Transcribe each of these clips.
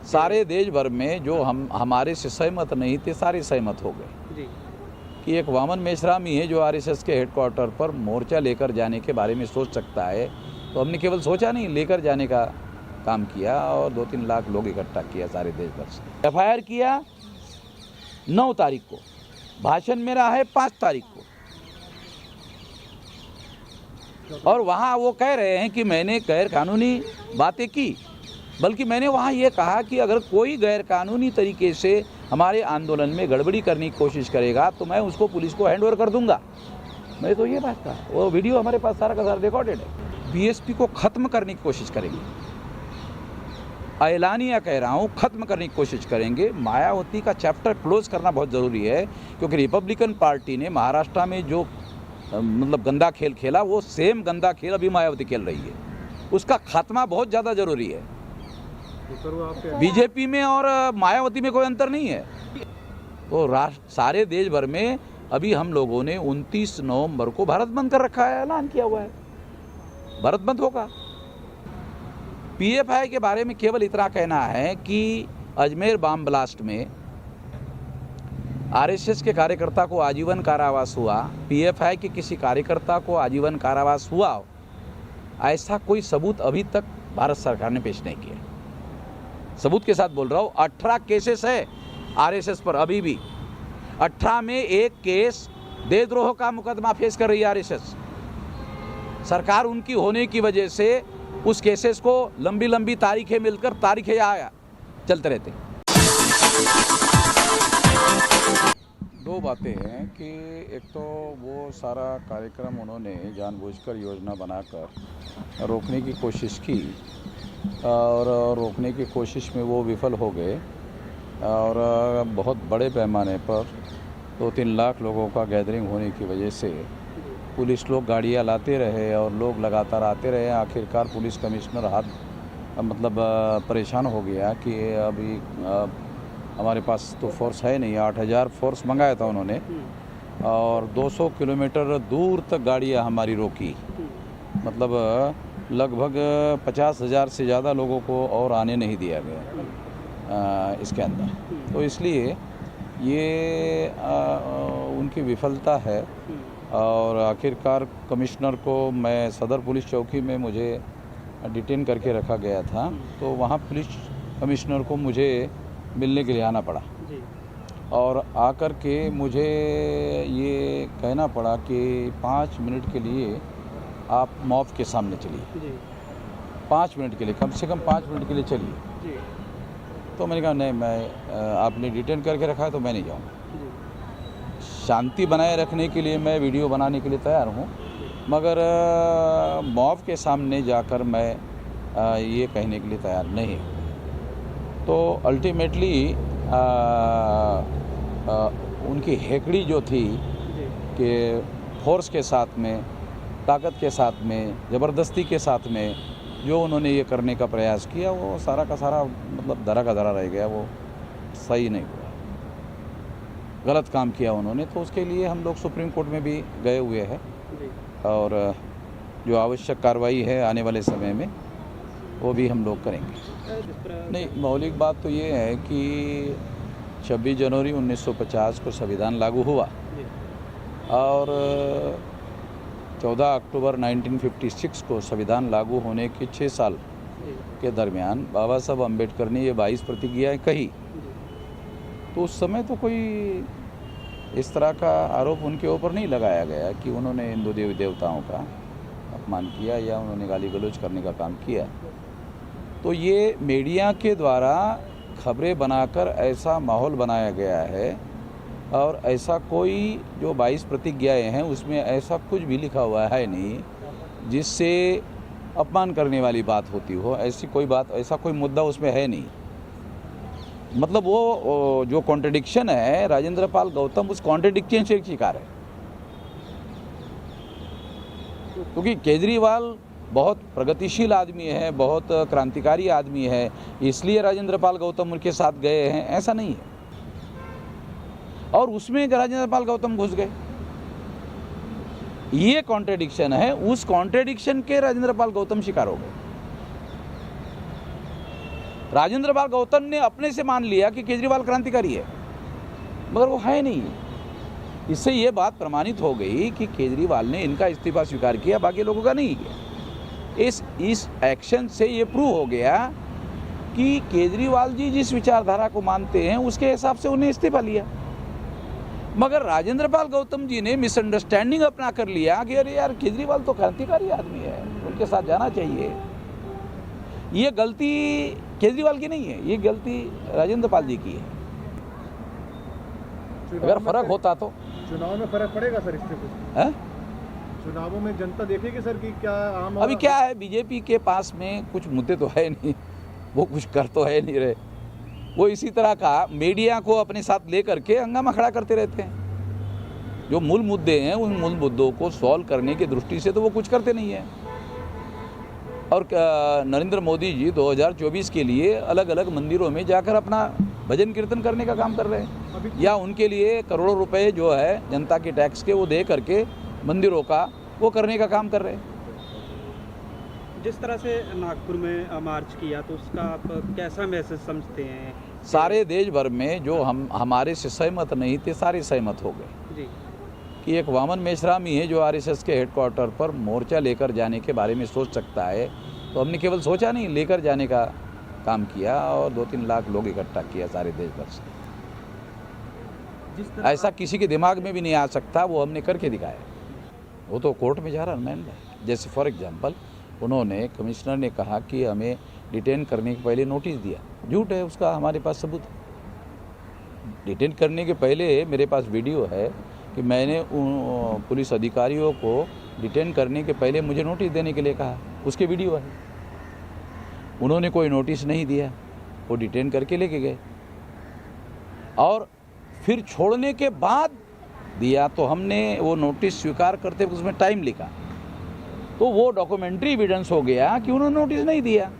सारे देश भर में जो हमारे से सहमत नहीं थे सारे सहमत हो गए कि एक वामन मेश्राम ही है जो आरएसएस के हेडक्वार्टर पर मोर्चा लेकर जाने के बारे में सोच सकता है। तो हमने केवल सोचा नहीं, लेकर जाने का काम किया और 2-3 लाख लोग इकट्ठा किया सारे देश भर से। एफआईआर किया 9 तारीख को, भाषण मेरा है 5 तारीख को, और वहाँ वो कह रहे हैं कि मैंने गैर कानूनी बातें की, बल्कि मैंने वहाँ ये कहा कि अगर कोई गैर कानूनी तरीके से हमारे आंदोलन में गड़बड़ी करने की कोशिश करेगा तो मैं उसको पुलिस को हैंड ओवर कर दूंगा। मैं तो ये बात कहा, वो वीडियो हमारे पास सारा का सारा रिकॉर्डेड है। बीएसपी को ख़त्म करने की कोशिश करेंगे, ऐलानिया कह रहा हूँ, ख़त्म करने की कोशिश करेंगे। मायावती का चैप्टर क्लोज करना बहुत ज़रूरी है, क्योंकि रिपब्लिकन पार्टी ने महाराष्ट्र में जो मतलब गंदा खेल खेला, वो सेम गंदा खेल अभी मायावती खेल रही है। उसका खात्मा बहुत ज़्यादा ज़रूरी है। बीजेपी में और मायावती में कोई अंतर नहीं है। तो सारे देश भर में अभी हम लोगों ने 29 नवंबर को भारत बंद कर रखा है, ऐलान किया हुआ है, भारत बंद होगा। पीएफआई के बारे में केवल इतना कहना है कि अजमेर बम ब्लास्ट में आरएसएस के कार्यकर्ता को आजीवन कारावास हुआ, पीएफआई के किसी कार्यकर्ता को आजीवन कारावास हुआ, ऐसा कोई सबूत अभी तक भारत सरकार ने पेश नहीं किया। सबूत के साथ बोल रहा हूँ, 18 केसेस है आरएसएस पर अभी भी। 18 में एक केस देशद्रोह का मुकदमा फेस कर रही है आरएसएस। सरकार उनकी होने की वजह से उस केसेस को लंबी लंबी तारीखें मिलकर तारीखें आया चलते रहते। दो बातें हैं कि एक तो वो सारा कार्यक्रम उन्होंने जानबूझकर योजना बनाकर रोकने की कोशिश की और रोकने की कोशिश में वो विफल हो गए और बहुत बड़े पैमाने पर 2-3 लाख लोगों का गैदरिंग होने की वजह से पुलिस लोग गाड़ियाँ लाते रहे और लोग लगातार आते रहे। आखिरकार पुलिस कमिश्नर परेशान हो गया कि अभी हमारे पास तो फोर्स है नहीं। 8000 फोर्स मंगाया था उन्होंने और 200 किलोमीटर दूर तक गाड़ियाँ हमारी रोकी। मतलब लगभग 50,000 से ज़्यादा लोगों को और आने नहीं दिया गया इसके अंदर। तो इसलिए ये उनकी विफलता है और आखिरकार कमिश्नर को मैं सदर पुलिस चौकी में मुझे डिटेन करके रखा गया था, तो वहाँ पुलिस कमिश्नर को मुझे मिलने के लिए आना पड़ा और आकर के मुझे ये कहना पड़ा कि 5 मिनट के लिए आप मॉब के सामने चलिए, 5 मिनट के लिए, कम से कम 5 मिनट के लिए चलिए। तो मैंने कहा नहीं, मैं आपने डिटेन करके रखा है तो मैं नहीं जाऊँगा। शांति बनाए रखने के लिए मैं वीडियो बनाने के लिए तैयार हूँ, मगर मॉब के सामने जाकर मैं ये कहने के लिए तैयार नहीं हूँ। तो अल्टीमेटली उनकी हेकड़ी जो थी कि फोर्स के साथ में, ताकत के साथ में, ज़बरदस्ती के साथ में जो उन्होंने ये करने का प्रयास किया, वो सारा का सारा मतलब धरा का धरा रह गया। वो सही नहीं हुआ, गलत काम किया उन्होंने। तो उसके लिए हम लोग सुप्रीम कोर्ट में भी गए हुए हैं और जो आवश्यक कार्रवाई है आने वाले समय में वो भी हम लोग करेंगे। नहीं, मौलिक बात तो ये है कि 26 जनवरी 1950 को संविधान लागू हुआ और 14 अक्टूबर 1956 को संविधान लागू होने के 6 साल के दरमियान बाबा साहब अम्बेडकर ने ये 22 प्रतिज्ञाएँ कही। तो उस समय तो कोई इस तरह का आरोप उनके ऊपर नहीं लगाया गया कि उन्होंने हिंदू देवी देवताओं का अपमान किया या उन्होंने गाली गलौज करने का काम किया। तो ये मीडिया के द्वारा खबरें बनाकर ऐसा माहौल बनाया गया है और ऐसा कोई जो 22 प्रतिज्ञाएँ हैं उसमें ऐसा कुछ भी लिखा हुआ है नहीं जिससे अपमान करने वाली बात होती हो। ऐसी कोई बात, ऐसा कोई मुद्दा उसमें है नहीं। मतलब वो जो कॉन्ट्रडिक्शन है, राजेंद्र पाल गौतम उस कॉन्ट्रडिक्शन से शिकार है, क्योंकि केजरीवाल बहुत प्रगतिशील आदमी है, बहुत क्रांतिकारी आदमी है, इसलिए राजेंद्र पाल गौतम उनके साथ गए हैं, ऐसा नहीं है। और उसमें राजेंद्र पाल गौतम घुस गए, ये कॉन्ट्रडिक्शन है। उस कॉन्ट्रडिक्शन के राजेंद्र पाल गौतम शिकार हो गए। राजेंद्र पाल गौतम ने अपने से मान लिया कि केजरीवाल क्रांतिकारी है, मगर वो है नहीं। इससे ये बात प्रमाणित हो गई कि केजरीवाल ने इनका इस्तीफा स्वीकार किया, बाकी लोगों का नहीं किया। इस एक्शन से ये प्रूव हो गया कि केजरीवाल जी जिस विचारधारा को मानते हैं उसके हिसाब से उन्हें इस्तीफा लिया, मगर राजेंद्र पाल गौतम जी ने मिसअंडरस्टैंडिंग अपना कर लिया कि अरे यार केजरीवाल तो क्रांतिकारी आदमी है, उनके साथ जाना चाहिए। ये गलती केजरीवाल की नहीं है, ये गलती राजेंद्र पाल जी की है। अगर फर्क होता तो चुनाव में फर्क पड़ेगा सर इससे कुछ है? चुनावों में जनता देखेगी सर कि क्या आम अभी क्या है, बीजेपी के पास में कुछ मुद्दे तो है नहीं, वो कुछ कर तो है नहीं रहे। वो इसी तरह का मीडिया को अपने साथ लेकर के हंगामा खड़ा करते रहते हैं। जो मूल मुद्दे हैं उन मूल मुद्दों को सॉल्व करने की दृष्टि से तो वो कुछ करते नहीं है। और नरेंद्र मोदी जी 2024 के लिए अलग अलग मंदिरों में जाकर अपना भजन कीर्तन करने का काम कर रहे हैं, या उनके लिए करोड़ों रुपए जो है जनता के टैक्स के वो दे करके मंदिरों का वो करने का काम कर रहे हैं। जिस तरह से नागपुर में मार्च किया तो उसका आप कैसा मैसेज समझते हैं? सारे देश भर में जो हमारे से सहमत नहीं थे सारे सहमत हो गए जी कि एक वामन मेश्राम ही है जो आरएसएस के हेडक्वार्टर पर मोर्चा लेकर जाने के बारे में सोच सकता है। तो हमने केवल सोचा नहीं, लेकर जाने का काम किया और 2-3 लाख लोग इकट्ठा किया सारे देश भर से। ऐसा किसी के दिमाग में भी नहीं आ सकता, वो हमने करके दिखाया। वो तो कोर्ट में जा रहा रिमांड है। जैसे फॉर एग्जांपल उन्होंने कमिश्नर ने कहा कि हमें डिटेन करने के पहले नोटिस दिया, झूठ है, उसका हमारे पास सबूत है। डिटेन करने के पहले मेरे पास वीडियो है कि मैंने पुलिस अधिकारियों को डिटेन करने के पहले मुझे नोटिस देने के लिए कहा, उसके वीडियो है। उन्होंने कोई नोटिस नहीं दिया, वो डिटेन करके लेके गए और फिर छोड़ने के बाद दिया तो हमने वो नोटिस स्वीकार करते हुए उसमें टाइम लिखा, तो वो डॉक्यूमेंट्री एविडेंस हो गया कि उन्होंने नोटिस नहीं दिया।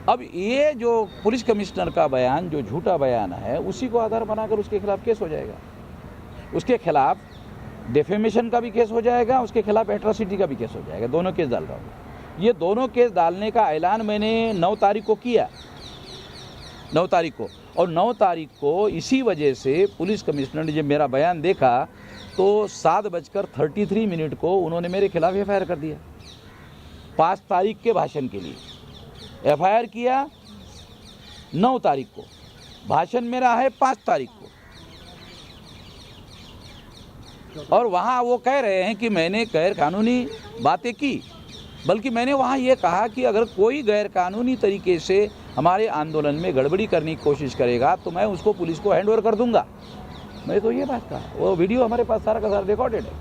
अब ये जो पुलिस कमिश्नर का बयान जो झूठा बयान है उसी को आधार बनाकर उसके खिलाफ केस हो जाएगा। उसके खिलाफ डेफेमेशन का भी केस हो जाएगा, उसके खिलाफ एट्रोसिटी का भी केस हो जाएगा। दोनों केस डाल रहा हूँ। ये दोनों केस डालने का ऐलान मैंने 9 तारीख को किया, 9 तारीख को, और 9 तारीख को इसी वजह से पुलिस कमिश्नर ने जब मेरा बयान देखा तो 7:33 को उन्होंने मेरे खिलाफ एफआईआर कर दिया। 5 तारीख के भाषण के लिए एफआईआर किया 9 तारीख को, भाषण मेरा है 5 तारीख को, और वहाँ वो कह रहे हैं कि मैंने गैर कानूनी बातें की, बल्कि मैंने वहाँ ये कहा कि अगर कोई गैर कानूनी तरीके से हमारे आंदोलन में गड़बड़ी करने की कोशिश करेगा तो मैं उसको पुलिस को हैंड ओवर कर दूंगा। मैं तो ये बात कहा, वो वीडियो हमारे पास सारा का सारा रिकॉर्डेड है।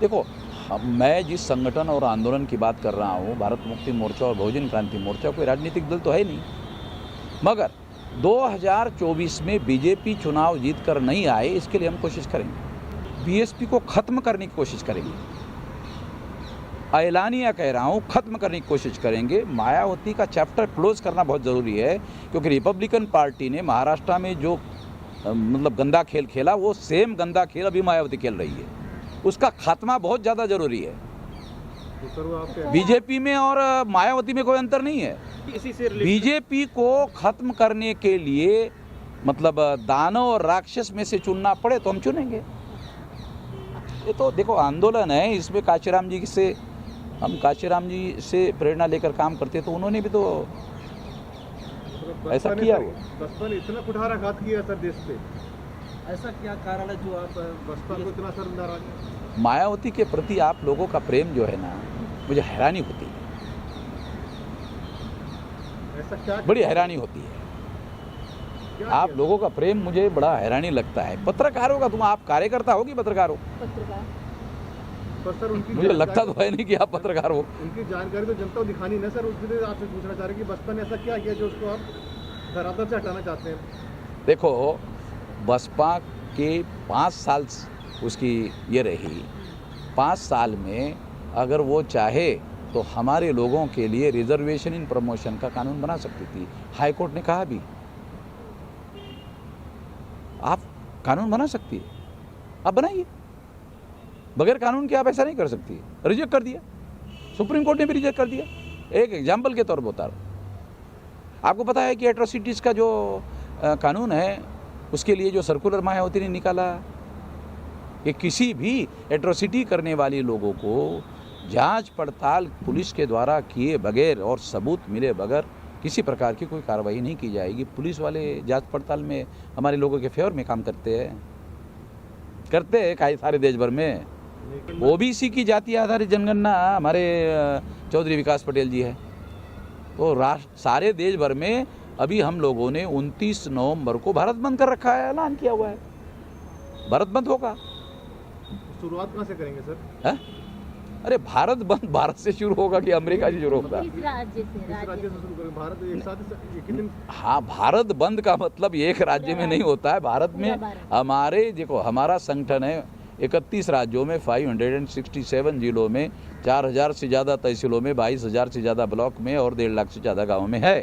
देखो, अब मैं जिस संगठन और आंदोलन की बात कर रहा हूँ, भारत मुक्ति मोर्चा और बहुजन क्रांति मोर्चा, कोई राजनीतिक दल तो है नहीं, मगर 2024 में बीजेपी चुनाव जीत कर नहीं आए इसके लिए हम कोशिश करेंगे। बीएसपी को खत्म करने की कोशिश करेंगे, ऐलानिया कह रहा हूँ, खत्म करने की कोशिश करेंगे। मायावती का चैप्टर क्लोज करना बहुत ज़रूरी है, क्योंकि रिपब्लिकन पार्टी ने महाराष्ट्र में जो मतलब गंदा खेल खेला, वो सेम गंदा खेल अभी मायावती खेल रही है। उसका खात्मा बहुत ज़्यादा ज़रूरी है। बीजेपी में और मायावती में कोई अंतर नहीं है। इसी से बीजेपी को खत्म करने के लिए मतलब दानव और राक्षस में से चुनना पड़े तो हम चुनेंगे। ये तो देखो आंदोलन है, इसमें काशीराम जी से हम काशीराम जी से प्रेरणा लेकर काम करते, तो उन्होंने भी तो ऐसा किया। वो बसपा ने इतना कुठाराघात किया सर देश पे, ऐसा क्या कारण है जो आप बसपा को इतना सर नाराज? मायावती के प्रति आप लोगों का प्रेम जो है ना, मुझे हैरानी होती है, ऐसा क्या बड़ी हैरानी होती है। आप लोगों का प्रेम मुझे बड़ा हैरानी लगता है। पत्रकारों का, तुम आप कार्यकर्ता हो कि पत्रकार हो? पर सर उनकी मुझे लगता तो है नहीं कि आप पत्रकार हो। उनकी जानकारी तो जनता को दिखानी ना सर, उसके आपसे पूछना चाह रहे कि बसपा ने ऐसा क्या किया जो उसको आप धरातल से हटाना चाहते हैं? देखो, बसपा के 5 साल उसकी ये रही, 5 साल में अगर वो चाहे तो हमारे लोगों के लिए रिजर्वेशन इन प्रमोशन का कानून बना सकती थी। हाई कोर्ट ने कहा भी आप कानून बना सकती है, आप बनाइए, बगैर कानून के आप ऐसा नहीं कर सकती। रिजेक्ट कर दिया, सुप्रीम कोर्ट ने भी रिजेक्ट कर दिया। एक एग्जाम्पल के तौर पर बता रहा हूँ, आपको पता है कि एट्रोसिटीज़ का जो कानून है उसके लिए जो सर्कुलर मायावती ने निकाला कि किसी भी एट्रोसिटी करने वाले लोगों को जांच पड़ताल पुलिस के द्वारा किए बगैर और सबूत मिले बगैर किसी प्रकार की कोई कार्रवाई नहीं की जाएगी। पुलिस वाले जांच पड़ताल में हमारे लोगों के फेवर में काम करते हैं कई सारे देश भर में। ओबीसी की जाति आधारित जनगणना हमारे चौधरी विकास पटेल जी है। तो सारे देश भर में अभी हम लोगों ने 29 नवंबर को भारत बंद कर रखा है, ऐलान किया हुआ है। भारत बंद होगा। शुरुआत कहाँ से करेंगे सर? है? अरे भारत बंद भारत से शुरू होगा कि अमेरिका से शुरू होगा? किस राज्य से शुरू करेंगे? भारत एक साथ एक ही दिन? हाँ, भारत बंद का मतलब एक राज्य में नहीं होता है। भारत में हमारे देखो, हमारा संगठन है 31 राज्यों में 567 जिलों में 4000 से ज़्यादा तहसीलों में 22,000 से ज़्यादा ब्लॉक में और 1.5 लाख से ज़्यादा गाँव में है।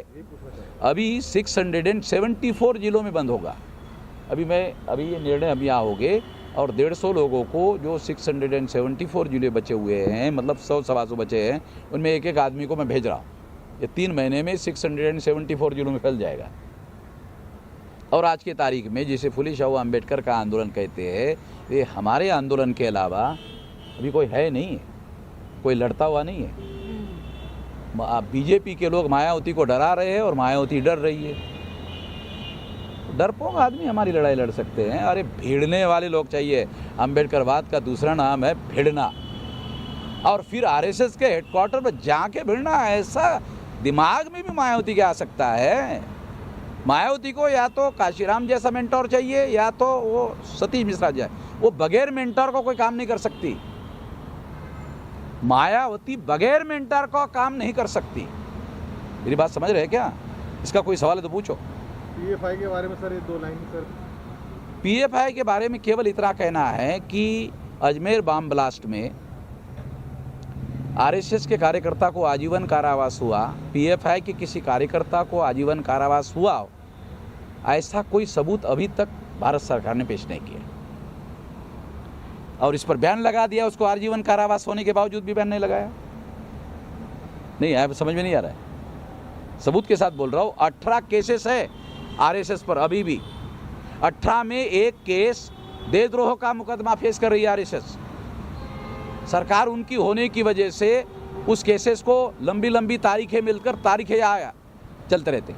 अभी 674 जिलों में बंद होगा। अभी ये निर्णय अभी यहाँ हो गए और 150 लोगों को जो 674 जिले बचे हुए हैं, मतलब 100-125 बचे हैं, उनमें एक एक आदमी को मैं भेज रहा हूँ। ये 3 महीने में 674 जिलों में फैल जाएगा। और आज की तारीख में जिसे फुले शाह अम्बेडकर का आंदोलन कहते हैं, ये हमारे आंदोलन के अलावा अभी कोई है नहीं है, कोई लड़ता हुआ नहीं है। बीजेपी के लोग मायावती को डरा रहे हैं और मायावती डर रही है। डरपोक आदमी हमारी लड़ाई लड़ सकते हैं। अरे भिड़ने वाले लोग चाहिए। अम्बेडकरवाद का दूसरा नाम है भिड़ना। और फिर आरएसएस के हेडक्वार्टर पर जाके भिड़ना, ऐसा दिमाग में भी मायावती के आ सकता है। मायावती को या तो काशीराम जैसा मेंटोर चाहिए या तो वो सतीश मिश्रा जाए। वो बगैर मेंटोर को कोई काम नहीं कर सकती। मायावती बगैर मेंटर को काम नहीं कर सकती। मेरी बात समझ रहे हैं क्या? इसका कोई सवाल है तो पूछो। पीएफआई के बारे में सर, ये 2 लाइन सर। पीएफआई के बारे में केवल इतना कहना है कि अजमेर बम ब्लास्ट में आरएसएस के कार्यकर्ता को आजीवन कारावास हुआ, पीएफआई के किसी कार्यकर्ता को आजीवन कारावास हुआ, ऐसा कोई सबूत अभी तक भारत सरकार ने पेश नहीं किया। और इस पर बैन लगा दिया, उसको आजीवन कारावास होने के बावजूद भी बैन नहीं लगाया। नहीं है, समझ में नहीं आ रहा है। सबूत के साथ बोल रहा हूँ। 18 केसेस है आरएसएस पर अभी भी। 18 में एक केस देशद्रोह का मुकदमा फेस कर रही है आरएसएस। सरकार उनकी होने की वजह से उस केसेस को लंबी लंबी तारीखें मिलकर तारीखें आया चलते रहते।